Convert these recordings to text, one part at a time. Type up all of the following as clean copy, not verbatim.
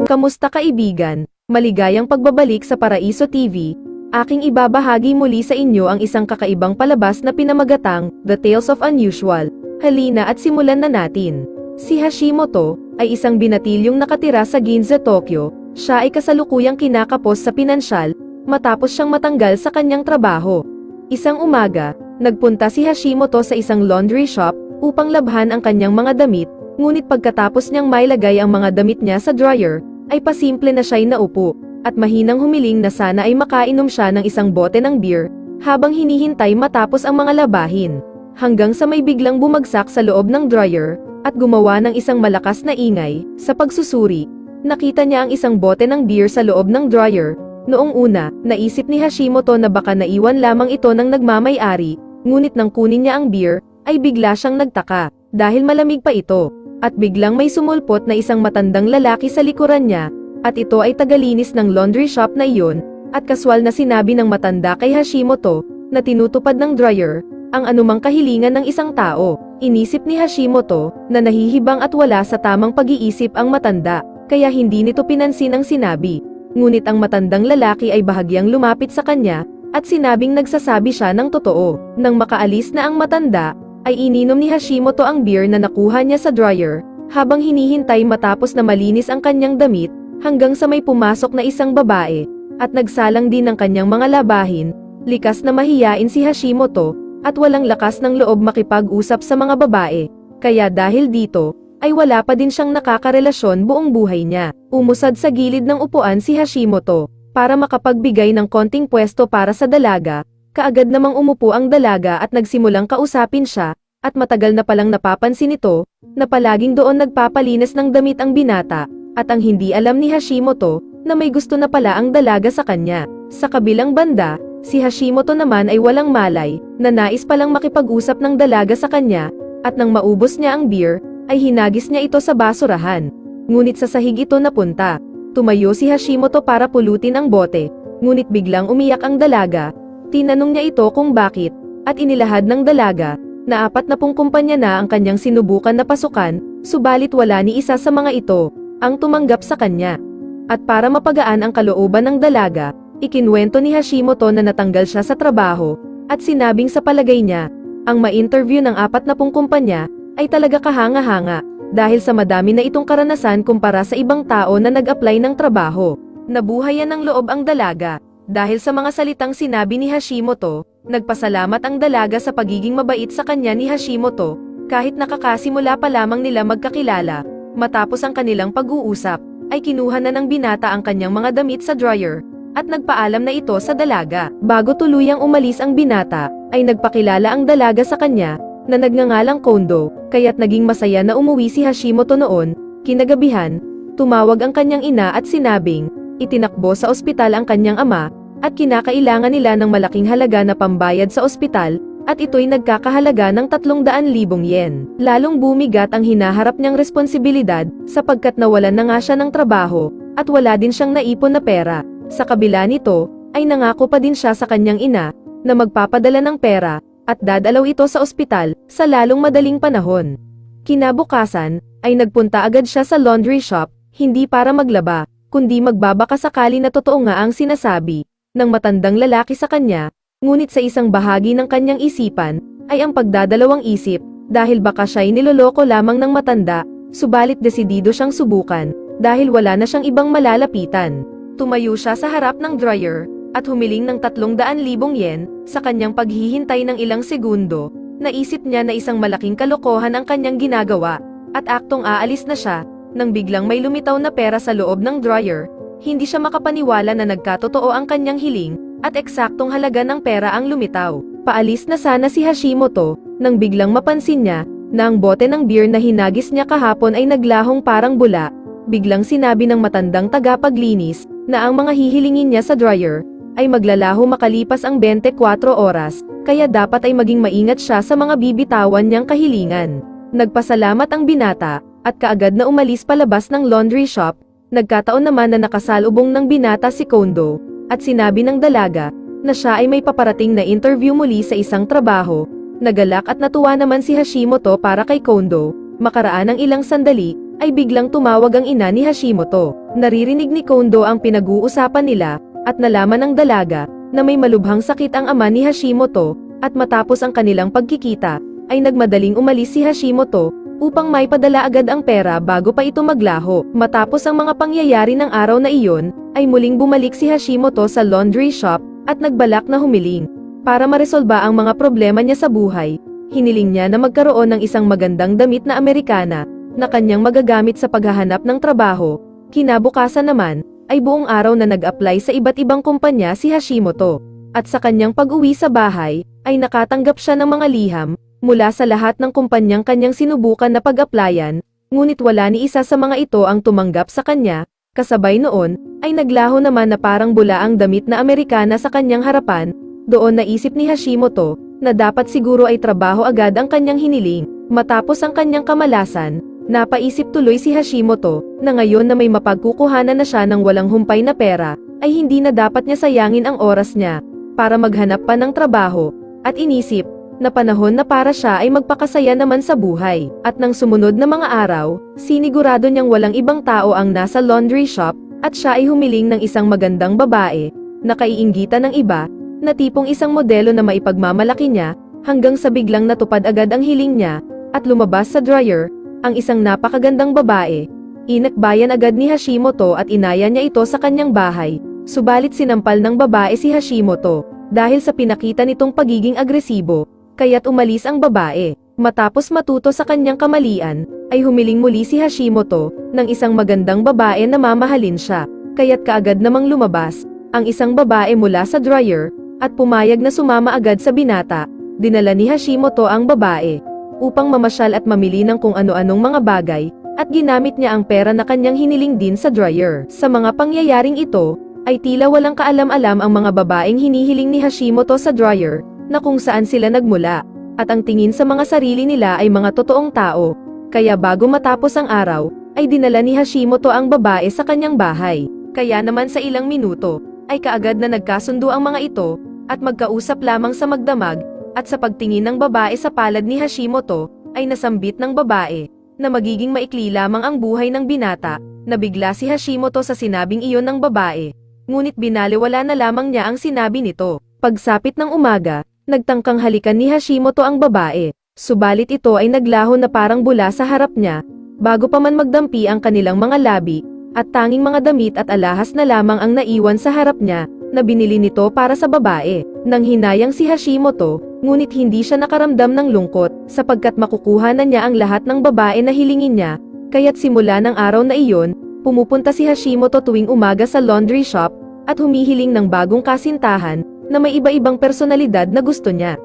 Kamusta kaibigan? Maligayang pagbabalik sa Paraiso TV. Aking ibabahagi muli sa inyo ang isang kakaibang palabas na pinamagatang The Tales of Unusual. Halina at simulan na natin. Si Hashimoto ay isang binatilyong nakatira sa Ginza, Tokyo. Siya ay kasalukuyang kinakapos sa pinansyal matapos siyang matanggal sa kanyang trabaho. Isang umaga, nagpunta si Hashimoto sa isang laundry shop upang labhan ang kanyang mga damit, ngunit pagkatapos niyang mailagay ang mga damit niya sa dryer, ay pasimple na siya'y naupo, at mahinang humiling na sana ay makainom siya ng isang bote ng beer, habang hinihintay matapos ang mga labahin. Hanggang sa may biglang bumagsak sa loob ng dryer, at gumawa ng isang malakas na ingay. Sa pagsusuri, nakita niya ang isang bote ng beer sa loob ng dryer. Noong una, naisip ni Hashimoto na baka naiwan lamang ito ng nagmamay-ari, ngunit nang kunin niya ang beer, ay bigla siyang nagtaka, dahil malamig pa ito. At biglang may sumulpot na isang matandang lalaki sa likuran niya, at ito ay tagalinis ng laundry shop na iyon, at kaswal na sinabi ng matanda kay Hashimoto, na tinutupad ng dryer, ang anumang kahilingan ng isang tao. Inisip ni Hashimoto, na nahihibang at wala sa tamang pag-iisip ang matanda, kaya hindi nito pinansin ang sinabi. Ngunit ang matandang lalaki ay bahagyang lumapit sa kanya, at sinabing nagsasabi siya ng totoo. Nang makaalis na ang matanda, ay ininom ni Hashimoto ang beer na nakuha niya sa dryer, habang hinihintay matapos na malinis ang kanyang damit, hanggang sa may pumasok na isang babae, at nagsalang din ng kanyang mga labahin. Likas na mahiyain si Hashimoto, at walang lakas ng loob makipag-usap sa mga babae, kaya dahil dito, ay wala pa din siyang nakakarelasyon buong buhay niya. Umusad sa gilid ng upuan si Hashimoto, para makapagbigay ng konting pwesto para sa dalaga. Kaagad namang umupo ang dalaga at nagsimulang kausapin siya, at matagal na palang napapansin ito, na palaging doon nagpapalinis ng damit ang binata, at ang hindi alam ni Hashimoto, na may gusto na pala ang dalaga sa kanya. Sa kabilang banda, si Hashimoto naman ay walang malay, na nais palang makipag-usap ng dalaga sa kanya, at nang maubos niya ang beer, ay hinagis niya ito sa basurahan. Ngunit sa sahig ito napunta. Tumayo si Hashimoto para pulutin ang bote, ngunit biglang umiyak ang dalaga. Tinanong niya ito kung bakit, at inilahad ng dalaga, na 40 kumpanya na ang kanyang sinubukan na pasukan, subalit wala ni isa sa mga ito, ang tumanggap sa kanya. At para mapagaan ang kalooban ng dalaga, ikinwento ni Hashimoto na natanggal siya sa trabaho, at sinabing sa palagay niya, ang ma-interview ng 40 kumpanya, ay talaga kahanga-hanga, dahil sa madami na itong karanasan kumpara sa ibang tao na nag-apply ng trabaho. Nabuhayan ng loob ang dalaga. Dahil sa mga salitang sinabi ni Hashimoto, nagpasalamat ang dalaga sa pagiging mabait sa kanya ni Hashimoto, kahit nakakasimula pa lamang nila magkakilala. Matapos ang kanilang pag-uusap, ay kinuha na ng binata ang kanyang mga damit sa dryer, at nagpaalam na ito sa dalaga. Bago tuluyang umalis ang binata, ay nagpakilala ang dalaga sa kanya, na nagngangalang Kondo, kaya't naging masaya na umuwi si Hashimoto noon. Kinagabihan, tumawag ang kanyang ina at sinabing, itinakbo sa ospital ang kanyang ama, at kinakailangan nila ng malaking halaga na pambayad sa ospital, at ito'y nagkakahalaga ng 300,000 yen. Lalong bumigat ang hinaharap niyang responsibilidad, sapagkat nawalan na nga siya ng trabaho, at wala din siyang naipon na pera. Sa kabila nito, ay nangako pa din siya sa kanyang ina, na magpapadala ng pera, at dadalaw ito sa ospital, sa lalong madaling panahon. Kinabukasan, ay nagpunta agad siya sa laundry shop, hindi para maglaba, kundi magbabaka sakali na totoo nga ang sinasabi ng matandang lalaki sa kanya, ngunit sa isang bahagi ng kanyang isipan, ay ang pagdadalawang isip, dahil baka siya'y niloloko lamang ng matanda, subalit desidido siyang subukan, dahil wala na siyang ibang malalapitan. Tumayo siya sa harap ng dryer, at humiling ng 300,000 yen, sa kanyang paghihintay ng ilang segundo, naisip niya na isang malaking kalokohan ang kanyang ginagawa, at aktong aalis na siya, nang biglang may lumitaw na pera sa loob ng dryer. Hindi siya makapaniwala na nagkatotoo ang kanyang hiling, at eksaktong halaga ng pera ang lumitaw. Paalis na sana si Hashimoto, nang biglang mapansin niya, na ang bote ng beer na hinagis niya kahapon ay naglahong parang bula. Biglang sinabi ng matandang tagapaglinis, na ang mga hihilingin niya sa dryer, ay maglalaho makalipas ang 24 oras, kaya dapat ay maging maingat siya sa mga bibitawan niyang kahilingan. Nagpasalamat ang binata, at kaagad na umalis palabas ng laundry shop. Nagkataon naman na nakasalubong ng binata si Kondo, at sinabi ng dalaga, na siya ay may paparating na interview muli sa isang trabaho. Nagalak at natuwa naman si Hashimoto para kay Kondo. Makaraan ng ilang sandali, ay biglang tumawag ang ina ni Hashimoto. Naririnig ni Kondo ang pinag-uusapan nila, at nalaman ng dalaga, na may malubhang sakit ang ama ni Hashimoto, at matapos ang kanilang pagkikita, ay nagmadaling umalis si Hashimoto, upang maipadala agad ang pera bago pa ito maglaho. Matapos ang mga pangyayari ng araw na iyon, ay muling bumalik si Hashimoto sa laundry shop, at nagbalak na humiling. Para maresolba ang mga problema niya sa buhay, hiniling niya na magkaroon ng isang magandang damit na Amerikana, na kanyang magagamit sa paghahanap ng trabaho. Kinabukasan naman, ay buong araw na nag-apply sa iba't ibang kumpanya si Hashimoto. At sa kanyang pag-uwi sa bahay, ay nakatanggap siya ng mga liham, mula sa lahat ng kumpanyang kanyang sinubukan na pag-applyan, ngunit wala ni isa sa mga ito ang tumanggap sa kanya. Kasabay noon, ay naglaho naman na parang bula ang damit na Amerikana sa kanyang harapan. Doon naisip ni Hashimoto, na dapat siguro ay trabaho agad ang kanyang hiniling. Matapos ang kanyang kamalasan, napaisip tuloy si Hashimoto, na ngayon na may mapagkukuhanan na siya ng walang humpay na pera, ay hindi na dapat niya sayangin ang oras niya, para maghanap pa ng trabaho, at inisip, na panahon na para siya ay magpakasaya naman sa buhay. At nang sumunod na mga araw, sinigurado niyang walang ibang tao ang nasa laundry shop, at siya ay humiling ng isang magandang babae, na kaiinggitan ng iba, na tipong isang modelo na maipagmamalaki niya, hanggang sa biglang natupad agad ang hiling niya, at lumabas sa dryer, ang isang napakagandang babae. Inakbayan agad ni Hashimoto at inaya niya ito sa kanyang bahay, subalit sinampal ng babae si Hashimoto, dahil sa pinakita nitong pagiging agresibo, kaya't umalis ang babae. Matapos matuto sa kanyang kamalian, ay humiling muli si Hashimoto, ng isang magandang babae na mamahalin siya, kaya't kaagad namang lumabas, ang isang babae mula sa dryer, at pumayag na sumama agad sa binata. Dinala ni Hashimoto ang babae, upang mamasyal at mamili ng kung ano-anong mga bagay, at ginamit niya ang pera na kanyang hiniling din sa dryer. Sa mga pangyayaring ito, ay tila walang kaalam-alam ang mga babaeng hinihiling ni Hashimoto sa dryer, na kung saan sila nagmula, at ang tingin sa mga sarili nila ay mga totoong tao. Kaya bago matapos ang araw, ay dinala ni Hashimoto ang babae sa kanyang bahay. Kaya naman sa ilang minuto, ay kaagad na nagkasundo ang mga ito, at magkausap lamang sa magdamag, at sa pagtingin ng babae sa palad ni Hashimoto, ay nasambit ng babae, na magiging maikli lamang ang buhay ng binata. Nabigla si Hashimoto sa sinabing iyon ng babae, ngunit binaliwala na lamang niya ang sinabi nito. Pagsapit ng umaga, nagtangkang halikan ni Hashimoto ang babae, subalit ito ay naglaho na parang bula sa harap niya, bago pa man magdampi ang kanilang mga labi, at tanging mga damit at alahas na lamang ang naiwan sa harap niya, na binili nito para sa babae. Nang hinayang si Hashimoto, ngunit hindi siya nakaramdam ng lungkot, sapagkat makukuha na niya ang lahat ng babae na hilingin niya, kaya't simula ng araw na iyon, pumupunta si Hashimoto tuwing umaga sa laundry shop, at humihiling ng bagong kasintahan, na may iba-ibang personalidad na gusto niya.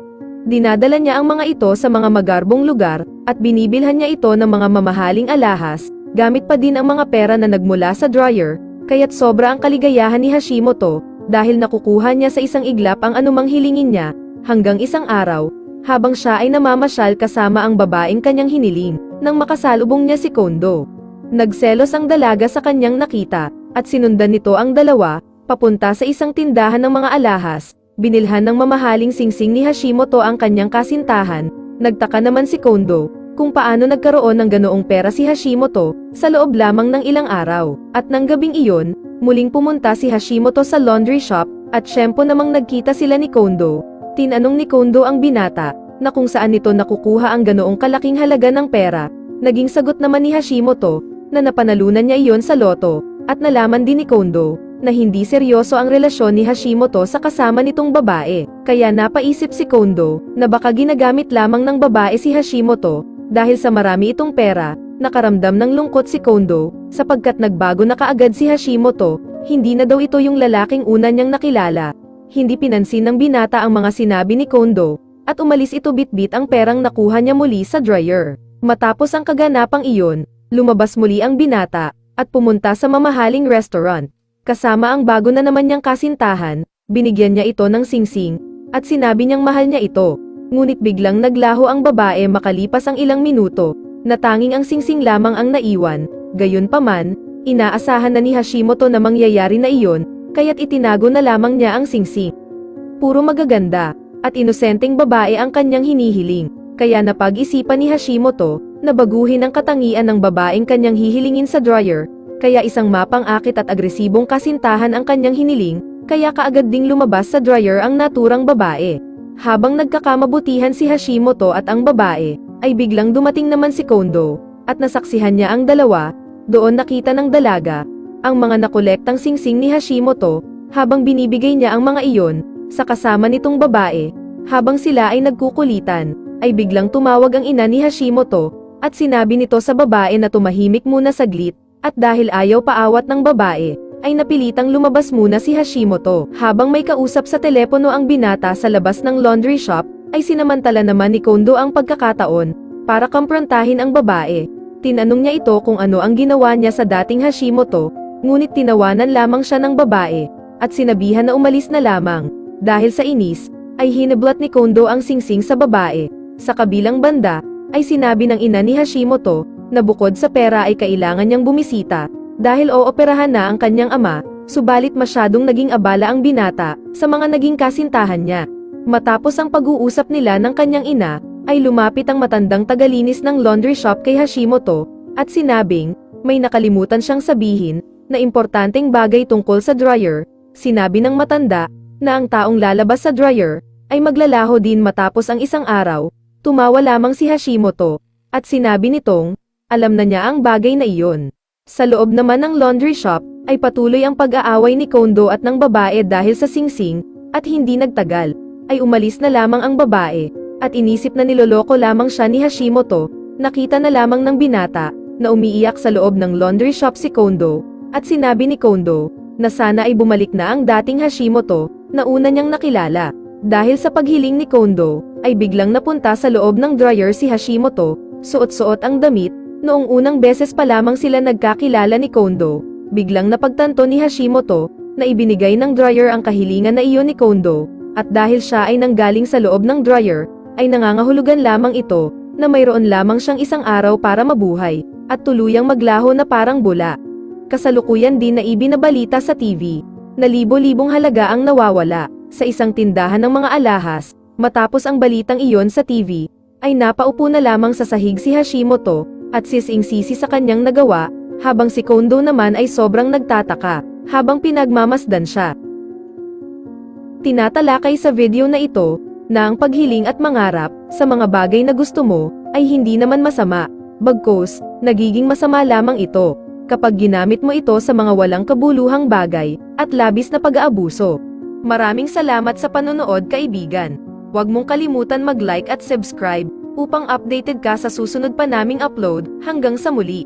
Dinadala niya ang mga ito sa mga magarbong lugar, at binibilhan niya ito ng mga mamahaling alahas, gamit pa din ang mga pera na nagmula sa dryer, kaya't sobra ang kaligayahan ni Hashimoto, dahil nakukuha niya sa isang iglap ang anumang hilingin niya, hanggang isang araw, habang siya ay namamasyal kasama ang babaeng kanyang hiniling, nang makasalubong niya si Kondo. Nagselos ang dalaga sa kanyang nakita, at sinundan nito ang dalawa, papunta sa isang tindahan ng mga alahas. Binilhan ng mamahaling singsing ni Hashimoto ang kanyang kasintahan. Nagtaka naman si Kondo, kung paano nagkaroon ng ganoong pera si Hashimoto, sa loob lamang ng ilang araw. At nang gabing iyon, muling pumunta si Hashimoto sa laundry shop, at syempo namang nagkita sila ni Kondo. Tinanong ni Kondo ang binata, na kung saan nito nakukuha ang ganoong kalaking halaga ng pera. Naging sagot naman ni Hashimoto, na napanalunan niya iyon sa loto, at nalaman din ni Kondo, na hindi seryoso ang relasyon ni Hashimoto sa kasama nitong babae. Kaya napaisip si Kondo, na baka ginagamit lamang ng babae si Hashimoto, dahil sa marami itong pera. Nakaramdam ng lungkot si Kondo, sapagkat nagbago na kaagad si Hashimoto, hindi na daw ito yung lalaking una niyang nakilala. Hindi pinansin ng binata ang mga sinabi ni Kondo, at umalis ito bitbit ang perang nakuha niya muli sa dryer. Matapos ang kaganapang iyon, lumabas muli ang binata, at pumunta sa mamahaling restaurant. Kasama ang bago na naman niyang kasintahan, binigyan niya ito ng singsing, at sinabi niyang mahal niya ito. Ngunit biglang naglaho ang babae makalipas ang ilang minuto, na tanging ang singsing lamang ang naiwan. Gayunpaman, inaasahan na ni Hashimoto na mangyayari na iyon, kaya't itinago na lamang niya ang singsing. Puro magaganda, at inosenteng babae ang kanyang hinihiling, kaya napag-isipan ni Hashimoto, na baguhin ang katangian ng babaeng kanyang hihilingin sa dryer, kaya isang mapang-akit at agresibong kasintahan ang kanyang hiniling, kaya kaagad ding lumabas sa dryer ang naturang babae. Habang nagkakamabutihan si Hashimoto at ang babae, ay biglang dumating naman si Kondo, at nasaksihan niya ang dalawa. Doon nakita ng dalaga ang mga nakolektang singsing ni Hashimoto, habang binibigay niya ang mga iyon sa kasama nitong babae. Habang sila ay nagkukulitan, ay biglang tumawag ang ina ni Hashimoto, at sinabi nito sa babae na tumahimik muna saglit, at dahil ayaw paawat ng babae, ay napilitang lumabas muna si Hashimoto. Habang may kausap sa telepono ang binata sa labas ng laundry shop, ay sinamantala naman ni Kondo ang pagkakataon para kamprontahin ang babae. Tinanong niya ito kung ano ang ginawa niya sa dating Hashimoto, ngunit tinawanan lamang siya ng babae, at sinabihan na umalis na lamang. Dahil sa inis, ay hineblat ni Kondo ang singsing sa babae. Sa kabilang banda, ay sinabi ng ina ni Hashimoto, na bukod sa pera ay kailangan niyang bumisita, dahil ooperahan na ang kanyang ama, subalit masyadong naging abala ang binata, sa mga naging kasintahan niya. Matapos ang pag-uusap nila ng kanyang ina, ay lumapit ang matandang tagalinis ng laundry shop kay Hashimoto, at sinabing, may nakalimutan siyang sabihin, na importanteng bagay tungkol sa dryer. Sinabi ng matanda, na ang taong lalabas sa dryer, ay maglalaho din matapos ang isang araw. Tumawa lamang si Hashimoto, at sinabi nitong, alam na niya ang bagay na iyon. Sa loob naman ng laundry shop, ay patuloy ang pag-aaway ni Kondo at ng babae dahil sa singsing, at hindi nagtagal, ay umalis na lamang ang babae, at inisip na niloloko lamang siya ni Hashimoto. Nakita na lamang ng binata, na umiiyak sa loob ng laundry shop si Kondo, at sinabi ni Kondo, na sana ay bumalik na ang dating Hashimoto, na una niyang nakilala. Dahil sa paghiling ni Kondo, ay biglang napunta sa loob ng dryer si Hashimoto, suot-suot ang damit. Noong unang beses pa lamang sila nagkakilala ni Kondo, biglang napagtanto ni Hashimoto, na ibinigay ng dryer ang kahilingan na iyon ni Kondo, at dahil siya ay nanggaling sa loob ng dryer, ay nangangahulugan lamang ito, na mayroon lamang siyang isang araw para mabuhay, at tuluyang maglaho na parang bula. Kasalukuyan din na ibinabalita sa TV, na libo-libong halaga ang nawawala, sa isang tindahan ng mga alahas. Matapos ang balitang iyon sa TV, ay napaupo na lamang sa sahig si Hashimoto, at sising-sisi sa kanyang nagawa, habang si Kondo naman ay sobrang nagtataka, habang pinagmamasdan siya. Tinatalakay sa video na ito, na ang paghiling at mangarap, sa mga bagay na gusto mo, ay hindi naman masama. Bagkus, nagiging masama lamang ito, kapag ginamit mo ito sa mga walang kabuluhang bagay, at labis na pag-aabuso. Maraming salamat sa panonood kaibigan. Huwag mong kalimutan mag-like at subscribe, upang updated ka sa susunod pa naming upload. Hanggang sa muli.